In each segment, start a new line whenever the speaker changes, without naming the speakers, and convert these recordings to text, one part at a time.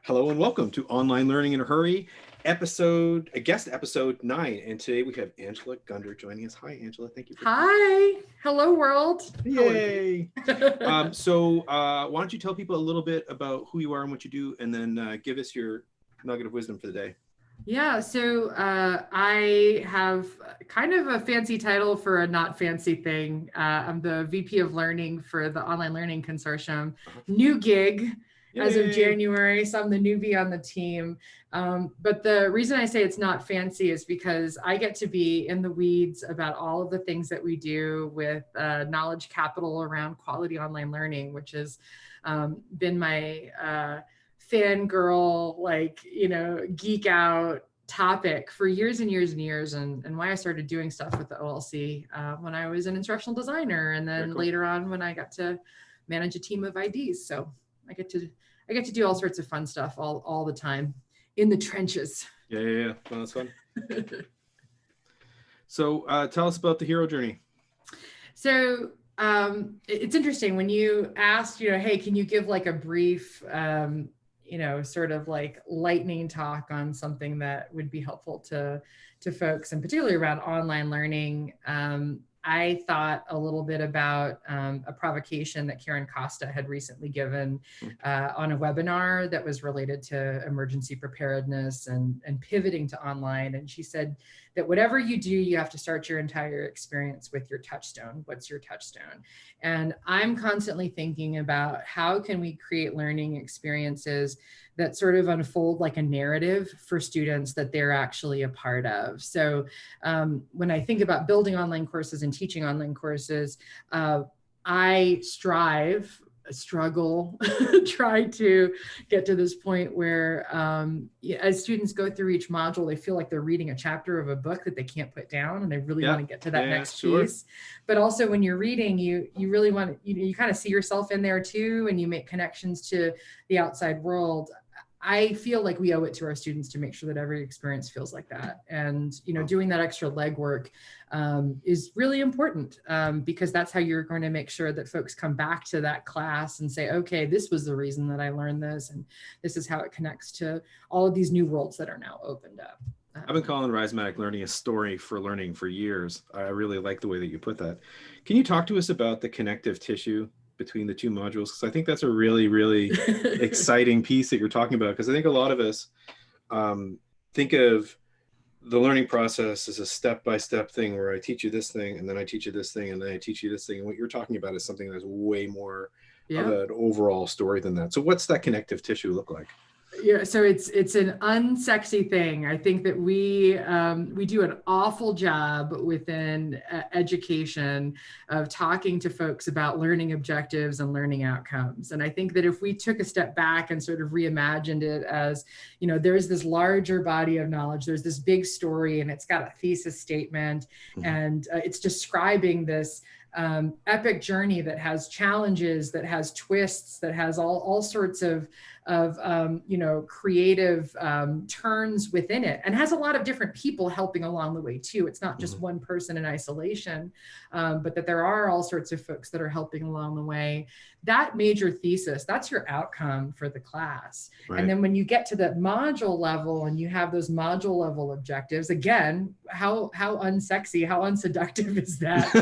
Hello and welcome to Online Learning in a Hurry, guest episode 9. And today we have Angela Gunder joining us. Hi, Angela. Thank you for
Hi. Hello, world.
Yay. Why don't you tell people a little bit about who you are and what you do, and then give us your nugget of wisdom for the day.
Yeah, so I have kind of a fancy title for a not fancy thing. I'm the VP of Learning for the Online Learning Consortium. New gig as of January, so I'm the newbie on the team. But the reason I say it's not fancy is because I get to be in the weeds about all of the things that we do with knowledge capital around quality online learning, which has been my fangirl, geek out topic for years and years and years, and why I started doing stuff with the OLC when I was an instructional designer, and then later on when I got to manage a team of IDs. So I get to do all sorts of fun stuff all the time in the trenches.
Yeah. Well, that's fun. So tell us about the hero journey.
So it's interesting when you asked, hey, can you give like a brief sort of like lightning talk on something that would be helpful to folks, and particularly around online learning. I thought a little bit about a provocation that Karen Costa had recently given on a webinar that was related to emergency preparedness and pivoting to online. And she said that whatever you do, you have to start your entire experience with your touchstone. What's your touchstone? And I'm constantly thinking about how can we create learning experiences that sort of unfold like a narrative for students that they're actually a part of. So when I think about building online courses and teaching online courses, I struggle, try to get to this point where as students go through each module, they feel like they're reading a chapter of a book that they can't put down, and they really want to get to that next piece. But also when you're reading, you really want to, you kind of see yourself in there too, and you make connections to the outside world. I feel like we owe it to our students to make sure that every experience feels like that. And, doing that extra legwork is really important because that's how you're going to make sure that folks come back to that class and say, okay, this was the reason that I learned this. And this is how it connects to all of these new worlds that are now opened up.
I've been calling Rhizomatic Learning a story for learning for years. I really like the way that you put that. Can you talk to us about the connective tissue between the two modules? Because I think that's a really, really exciting piece that you're talking about. Because I think a lot of us think of the learning process as a step-by-step thing where I teach you this thing, and then I teach you this thing, and then I teach you this thing. And what you're talking about is something that's way more of an overall story than that. So what's that connective tissue look like?
Yeah, so it's an unsexy thing. I think that we do an awful job within education of talking to folks about learning objectives and learning outcomes. And I think that if we took a step back and sort of reimagined it as, there's this larger body of knowledge, there's this big story, and it's got a thesis statement, and it's describing this epic journey that has challenges, that has twists, that has all sorts of creative turns within it, and has a lot of different people helping along the way too. It's not just one person in isolation, but that there are all sorts of folks that are helping along the way. That major thesis, that's your outcome for the class. Right. And then when you get to the module level and you have those module level objectives, again, how unsexy, how unseductive is that?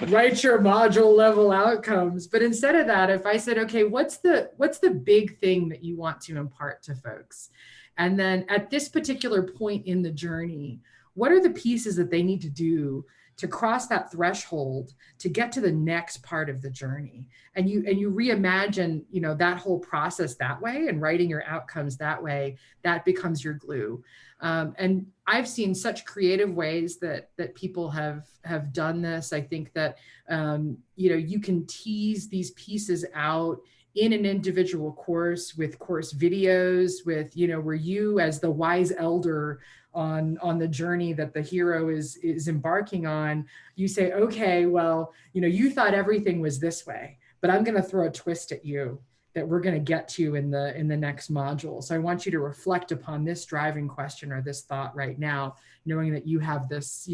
Write your module level outcomes. But instead of that, if I said, okay, what's the big thing that you want to impart to folks? And then at this particular point in the journey, what are the pieces that they need to do to cross that threshold to get to the next part of the journey? And you reimagine, that whole process that way, and writing your outcomes that way, that becomes your glue. And I've seen such creative ways that people have done this. I think that, you can tease these pieces out in an individual course with course videos, with, where you as the wise elder on the journey that the hero is embarking on, you say, okay, well, you thought everything was this way, but I'm going to throw a twist at you that we're going to get to in the next module. So I want you to reflect upon this driving question or this thought right now, knowing that you have this,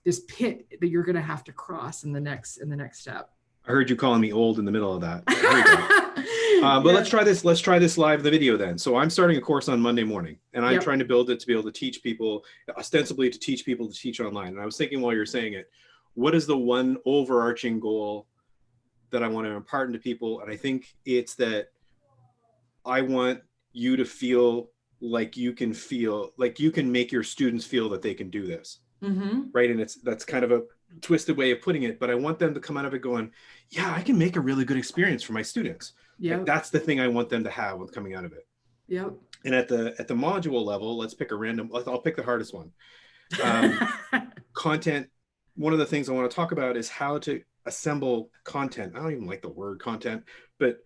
this pit that you're going to have to cross in the next step.
I heard you calling me old in the middle of that. But let's try this. Let's try this live, the video then. So I'm starting a course on Monday morning, and I'm trying to build it to be able to teach people, ostensibly to teach people to teach online. And I was thinking while you're saying it, what is the one overarching goal that I want to impart into people? And I think it's that I want you to feel like you can make your students feel that they can do this. Right. And that's kind of a twisted way of putting it, but I want them to come out of it going, yeah, I can make a really good experience for my students. Like, that's the thing I want them to have with coming out of it. And at the module level, let's pick a random, I'll pick the hardest one. Content. One of the things I want to talk about is how to assemble content. I don't even like the word content, but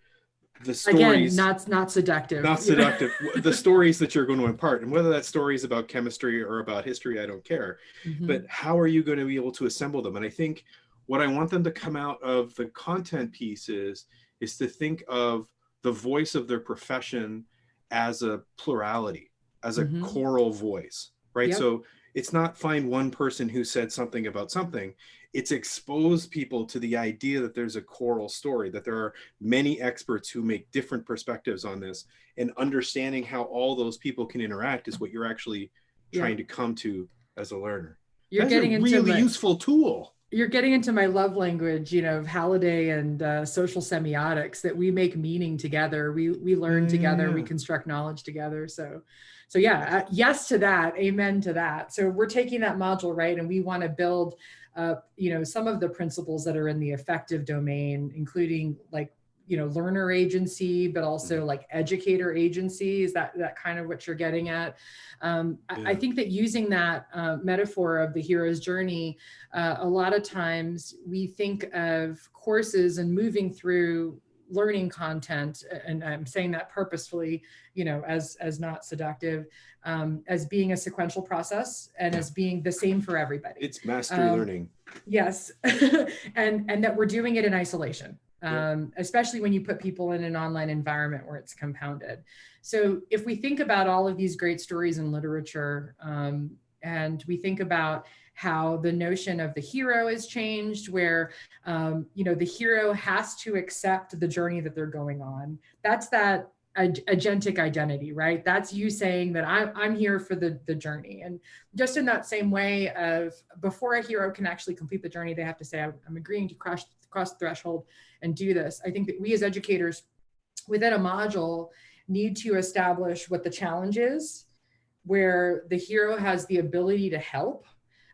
the stories,
again, not seductive,
the stories that you're going to impart, and whether that story is about chemistry or about history, I don't care. But how are you going to be able to assemble them? And I think what I want them to come out of the content pieces is to think of the voice of their profession as a plurality, as a choral voice, right? So it's not find one person who said something about something. It's expose people to the idea that there's a choral story, that there are many experts who make different perspectives on this, and understanding how all those people can interact is what you're actually trying to come to as a learner.
You're
That's
getting
a
into
really useful tool.
You're getting into my love language, of Halliday and social semiotics, that we make meaning together. We learn together, we construct knowledge together. So yeah, yes to that, amen to that. So we're taking that module, right? And we want to build some of the principles that are in the affective domain, including learner agency, but also like educator agency. Is that kind of what you're getting at? I think that using that metaphor of the hero's journey, a lot of times we think of courses and moving through learning content, and I'm saying that purposefully, as not seductive, as being a sequential process and as being the same for everybody.
It's mastery learning.
Yes. and that we're doing it in isolation. Especially when you put people in an online environment where it's compounded. So if we think about all of these great stories in literature, and we think about how the notion of the hero has changed, where the hero has to accept the journey that they're going on. That's that agentic identity, right? That's you saying that I'm here for the journey. And just in that same way of before a hero can actually complete the journey, they have to say, I'm agreeing to cross the threshold and do this. I think that we as educators within a module need to establish what the challenge is, where the hero has the ability to help.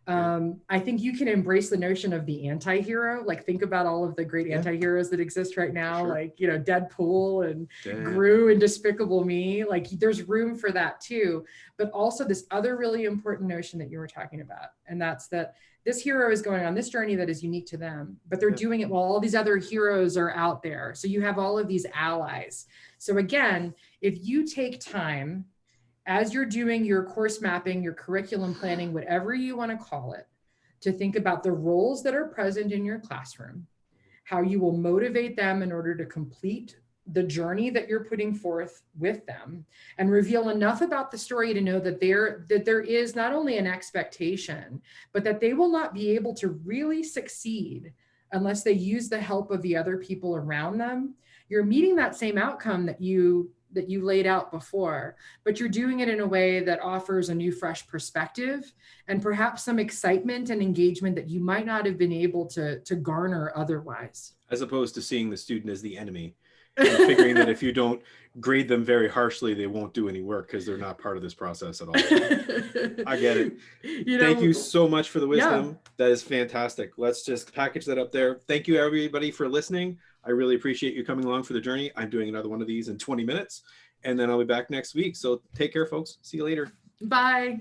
I think you can embrace the notion of the anti-hero. Like, think about all of the great anti-heroes that exist right now, like, Deadpool and Gru and Despicable Me. Like, there's room for that too. But also this other really important notion that you were talking about. And that's that this hero is going on this journey that is unique to them, but they're doing it while all these other heroes are out there. So you have all of these allies. So again, if you take time as you're doing your course mapping, your curriculum planning, whatever you want to call it, to think about the roles that are present in your classroom, how you will motivate them in order to complete the journey that you're putting forth with them, and reveal enough about the story to know that there is not only an expectation, but that they will not be able to really succeed unless they use the help of the other people around them. You're meeting that same outcome that you laid out before, but you're doing it in a way that offers a new, fresh perspective and perhaps some excitement and engagement that you might not have been able to garner otherwise.
As opposed to seeing the student as the enemy and figuring that if you don't grade them very harshly, they won't do any work because they're not part of this process at all. I get it. Thank you so much for the wisdom. That is fantastic. Let's just package that up there. Thank you, everybody, for listening. I really appreciate you coming along for the journey. I'm doing another one of these in 20 minutes, and then I'll be back next week. So take care, folks. See you later.
Bye.